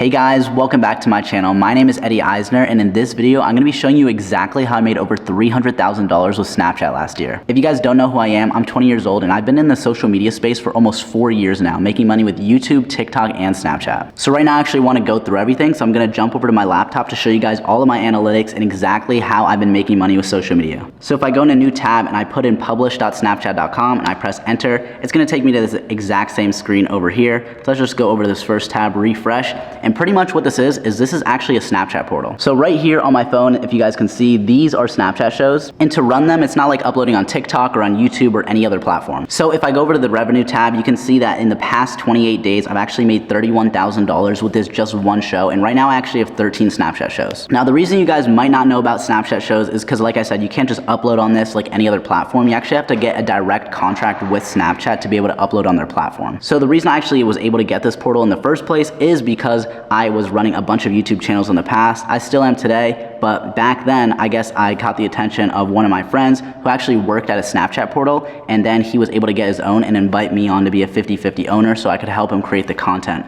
Hey guys, welcome back to my channel. My name is Eddie Eisner, and in this video, I'm gonna be showing you exactly how I made over $300,000 with Snapchat last year. If you guys don't know who I am, I'm 20 years old and I've been in the social media space for almost 4 years now, making money with YouTube, TikTok, and Snapchat. So right now I actually wanna go through everything, so I'm gonna jump over to my laptop to show you guys all of my analytics and exactly how I've been making money with social media. So if I go in a new tab and I put in publish.snapchat.com and I press enter, it's gonna take me to this exact same screen over here. So let's just go over to this first tab, refresh, and pretty much what this is actually a Snapchat portal. So right here on my phone, if you guys can see, these are Snapchat shows. And to run them, it's not like uploading on TikTok or on YouTube or any other platform. So if I go over to the revenue tab, you can see that in the past 28 days, I've actually made $31,000 with this just one show. And right now I actually have 13 Snapchat shows. Now the reason you guys might not know about Snapchat shows is because, like I said, you can't just upload on this like any other platform. You actually have to get a direct contract with Snapchat to be able to upload on their platform. So the reason I actually was able to get this portal in the first place is because I was running a bunch of YouTube channels in the past. I still am today, but back then, I guess I caught the attention of one of my friends who actually worked at a Snapchat portal, and then he was able to get his own and invite me on to be a 50-50 owner so I could help him create the content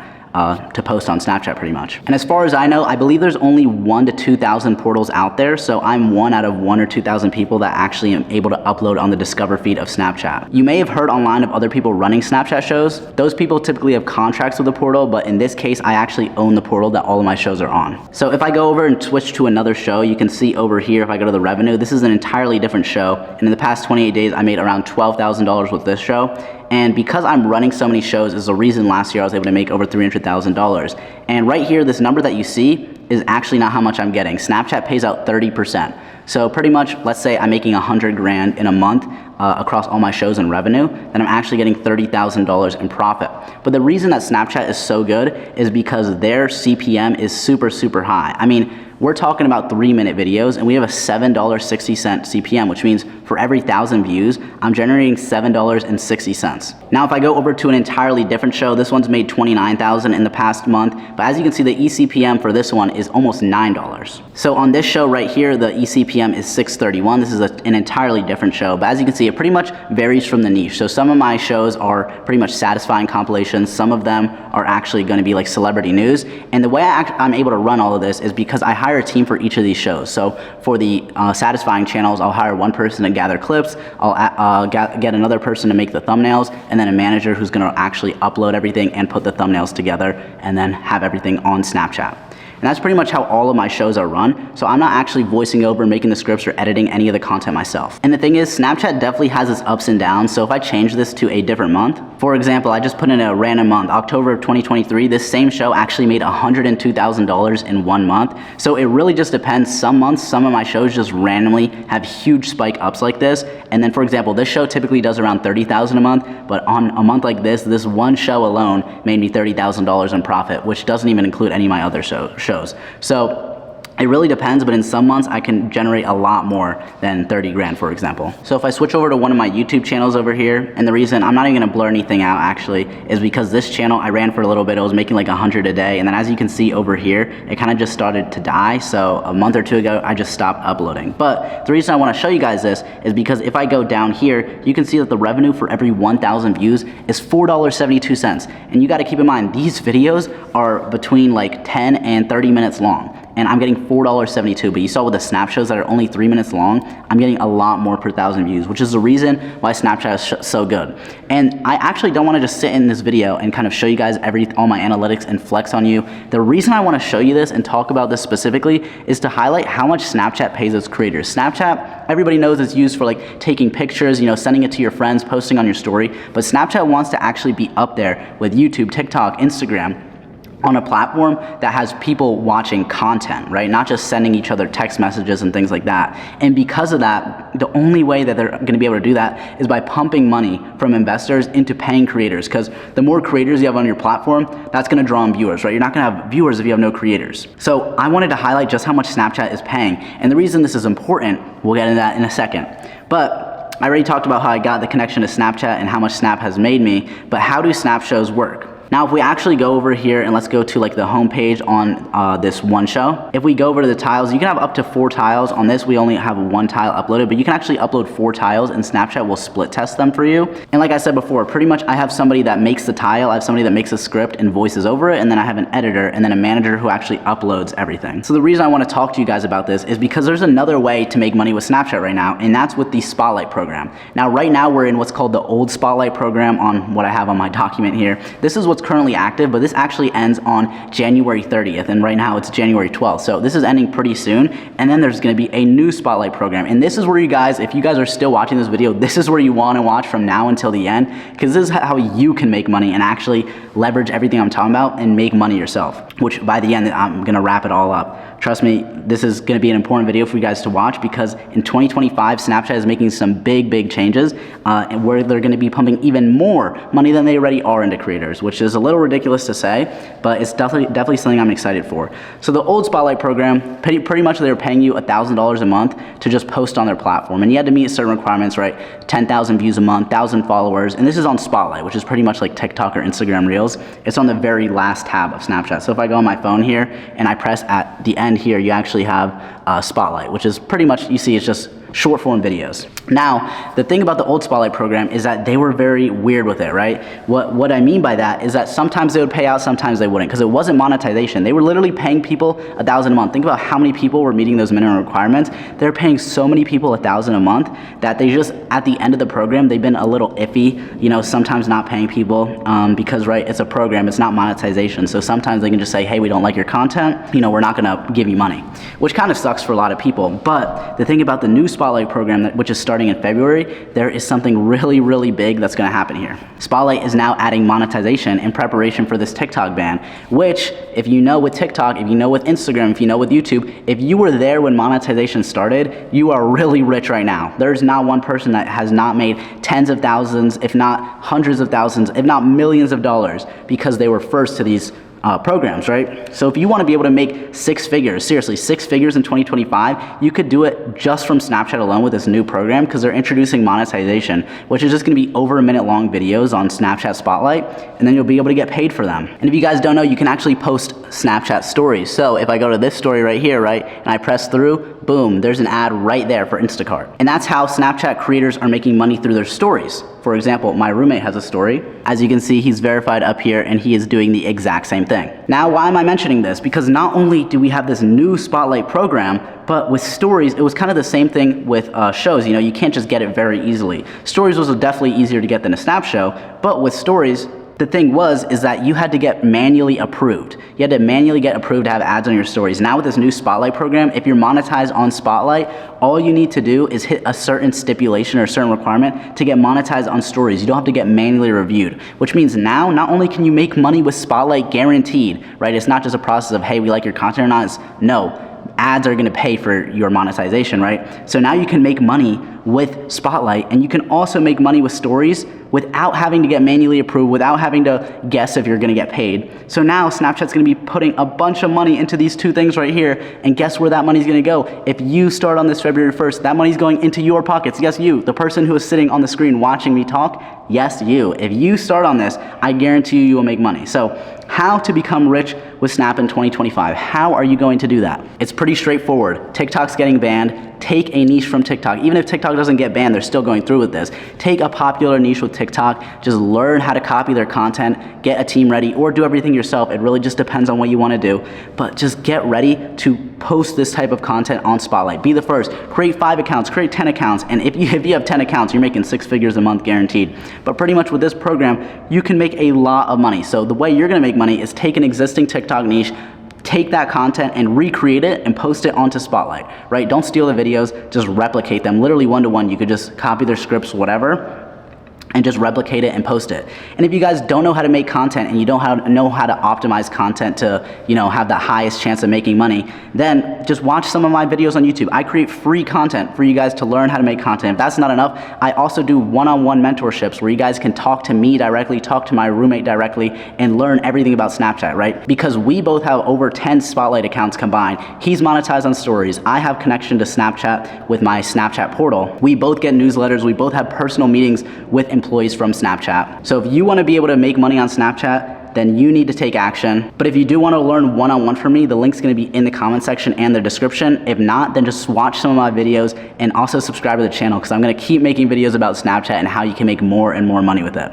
to post on Snapchat pretty much. And as far as I know, I believe there's only 1,000 to 2,000 portals out there, so I'm one out of 1,000 or 2,000 people that actually am able to upload on the Discover feed of Snapchat. You may have heard online of other people running Snapchat shows. Those people typically have contracts with the portal, but in this case, I actually own the portal that all of my shows are on. So if I go over and switch to another show, you can see over here, if I go to the revenue, this is an entirely different show. And in the past 28 days, I made around $12,000 with this show. And because I'm running so many shows is the reason last year I was able to make over $300,000. And right here, this number that you see is actually not how much I'm getting. Snapchat pays out 30%. So pretty much, let's say I'm making 100 grand in a month across all my shows and revenue, then I'm actually getting $30,000 in profit. But the reason that Snapchat is so good is because their CPM is super, super high. I mean, we're talking about 3-minute videos and we have a $7.60 CPM, which means for every 1,000 views, I'm generating $7.60. Now, if I go over to an entirely different show, this one's made $29,000 in the past month, but as you can see, the eCPM for this one is almost $9. So on this show right here, the eCPM is $6.31. This is an entirely different show, but as you can see, it pretty much varies from the niche. So some of my shows are pretty much satisfying compilations. Some of them are actually gonna be like celebrity news. And the way I'm able to run all of this is because I hire a team for each of these shows. So for the satisfying channels, I'll hire one person to gather clips, I'll get another person to make the thumbnails, and then a manager who's gonna actually upload everything and put the thumbnails together and then have everything on Snapchat. And that's pretty much how all of my shows are run. So I'm not actually voicing over, making the scripts, or editing any of the content myself. And the thing is, Snapchat definitely has its ups and downs. So if I change this to a different month, for example, I just put in a random month, October of 2023, this same show actually made $102,000 in 1 month. So it really just depends. Some months, some of my shows just randomly have huge spike ups like this. And then for example, this show typically does around $30,000 a month, but on a month like this one show alone made me $30,000 in profit, which doesn't even include any of my other shows. So it really depends, but in some months I can generate a lot more than 30 grand, for example. So if I switch over to one of my YouTube channels over here, and the reason I'm not even gonna blur anything out actually is because this channel I ran for a little bit, it was making like 100 a day, and then as you can see over here, it kind of just started to die. So a month or two ago, I just stopped uploading. But the reason I wanna show you guys this is because if I go down here, you can see that the revenue for every 1,000 views is $4.72. And you gotta keep in mind, these videos are between like 10 and 30 minutes long. And I'm getting $4.72, but you saw with the Snap shows that are only 3 minutes long, I'm getting a lot more per 1,000 views, which is the reason why Snapchat is so good. And I actually don't wanna just sit in this video and kind of show you guys all my analytics and flex on you. The reason I wanna show you this and talk about this specifically is to highlight how much Snapchat pays its creators. Snapchat, everybody knows it's used for like taking pictures, you know, sending it to your friends, posting on your story, but Snapchat wants to actually be up there with YouTube, TikTok, Instagram, on a platform that has people watching content, right? Not just sending each other text messages and things like that. And because of that, the only way that they're gonna be able to do that is by pumping money from investors into paying creators, because the more creators you have on your platform, that's gonna draw in viewers, right? You're not gonna have viewers if you have no creators. So I wanted to highlight just how much Snapchat is paying. And the reason this is important, we'll get into that in a second. But I already talked about how I got the connection to Snapchat and how much Snap has made me, but how do Snap shows work? Now, if we actually go over here and let's go to like the home page on this one show, if we go over to the tiles, you can have up to 4 tiles. On this, we only have 1 tile uploaded, but you can actually upload 4 tiles and Snapchat will split test them for you. And like I said before, pretty much I have somebody that makes the tile, I have somebody that makes a script and voices over it, and then I have an editor and then a manager who actually uploads everything. So the reason I want to talk to you guys about this is because there's another way to make money with Snapchat right now, and that's with the Spotlight program. Now, right now we're in what's called the old Spotlight program on what I have on my document here. This is what's currently active, but this actually ends on January 30th, and right now it's January 12th. So this is ending pretty soon, and then there's going to be a new Spotlight program. And this is where you guys, if you guys are still watching this video, this is where you want to watch from now until the end, because this is how you can make money and actually leverage everything I'm talking about and make money yourself, which by the end, I'm going to wrap it all up. Trust me, this is going to be an important video for you guys to watch, because in 2025, Snapchat is making some big changes and where they're going to be pumping even more money than they already are into creators, which is a little ridiculous to say, but it's definitely something I'm excited for. So the old Spotlight program, pretty much they were paying you $1,000 a month to just post on their platform, and you had to meet certain requirements, right? 10,000 views a month, 1,000 followers, and this is on Spotlight, which is pretty much like TikTok or Instagram Reels. It's on the very last tab of Snapchat. So if I go on my phone here and I press at the end here, you actually have Spotlight, which is pretty much, you see, it's just short form videos. Now, the thing about the old Spotlight program is that they were very weird with it, right? What I mean by that is that sometimes they would pay out, sometimes they wouldn't, because it wasn't monetization. They were literally paying people $1,000 a month. Think about how many people were meeting those minimum requirements. They're paying so many people $1,000 a month that they just, at the end of the program, they've been a little iffy, you know, sometimes not paying people because, right, it's a program, it's not monetization. So sometimes they can just say, hey, we don't like your content, you know, we're not gonna give you money, which kind of sucks for a lot of people. But the thing about the new Spotlight program, which is starting in February, there is something really big that's going to happen here. Spotlight is now adding monetization in preparation for this TikTok ban, which, if you know with TikTok, if you know with Instagram, if you know with YouTube, if you were there when monetization started, you are really rich right now. There's not one person that has not made tens of thousands, if not hundreds of thousands, if not millions of dollars, because they were first to these programs, right? So if you want to be able to make 6 figures, seriously, 6 figures in 2025, you could do it just from Snapchat alone with this new program, because they're introducing monetization, which is just going to be over 1-minute long videos on Snapchat Spotlight, and then you'll be able to get paid for them. And if you guys don't know, you can actually post Snapchat stories. So if I go to this story right here, right, and I press through, boom, there's an ad right there for Instacart. And that's how Snapchat creators are making money through their stories. For example, my roommate has a story. As you can see, he's verified up here and he is doing the exact same thing. Now, why am I mentioning this? Because not only do we have this new Spotlight program, but with stories, it was kind of the same thing with shows. You know, you can't just get it very easily. Stories was definitely easier to get than a Snap show, but with stories, the thing is that you had to get manually approved. You had to manually get approved to have ads on your stories. Now with this new Spotlight program, if you're monetized on Spotlight, all you need to do is hit a certain stipulation or a certain requirement to get monetized on stories. You don't have to get manually reviewed, which means now not only can you make money with Spotlight guaranteed, right? It's not just a process of, hey, we like your content or not. It's, no, ads are gonna pay for your monetization, right? So now you can make money with Spotlight, and you can also make money with stories without having to get manually approved, without having to guess if you're gonna get paid. So now Snapchat's gonna be putting a bunch of money into these 2 things right here, and guess where that money's gonna go? If you start on this February 1st, that money's going into your pockets. Yes, you, the person who is sitting on the screen watching me talk, yes, you. If you start on this, I guarantee you will make money. So how to become rich with Snap in 2025. How are you going to do that? It's pretty straightforward. TikTok's getting banned. Take a niche from TikTok. Even if TikTok doesn't get banned, they're still going through with this. Take a popular niche with TikTok. Just learn how to copy their content, get a team ready, or do everything yourself. It really just depends on what you want to do. But just get ready to post this type of content on Spotlight. Be the first. Create 5 accounts, create 10 accounts. And if you have 10 accounts, you're making 6 figures a month guaranteed. But pretty much with this program, you can make a lot of money. So the way you're going to make money is take an existing TikTok niche, take that content and recreate it and post it onto Spotlight, right? Don't steal the videos, just replicate them. Literally 1-to-1, you could just copy their scripts, whatever, and just replicate it and post it. And if you guys don't know how to make content and you don't know how to optimize content to, you know, have the highest chance of making money, then just watch some of my videos on YouTube. I create free content for you guys to learn how to make content. If that's not enough, I also do one-on-one mentorships where you guys can talk to me directly, talk to my roommate directly, and learn everything about Snapchat, right? Because we both have over 10 Spotlight accounts combined. He's monetized on stories. I have connection to Snapchat with my Snapchat portal. We both get newsletters. We both have personal meetings with employees from Snapchat. So if you want to be able to make money on Snapchat, then you need to take action. But if you do want to learn one-on-one from me, the link's going to be in the comment section and the description. If not, then just watch some of my videos and also subscribe to the channel, because I'm going to keep making videos about Snapchat and how you can make more and more money with it.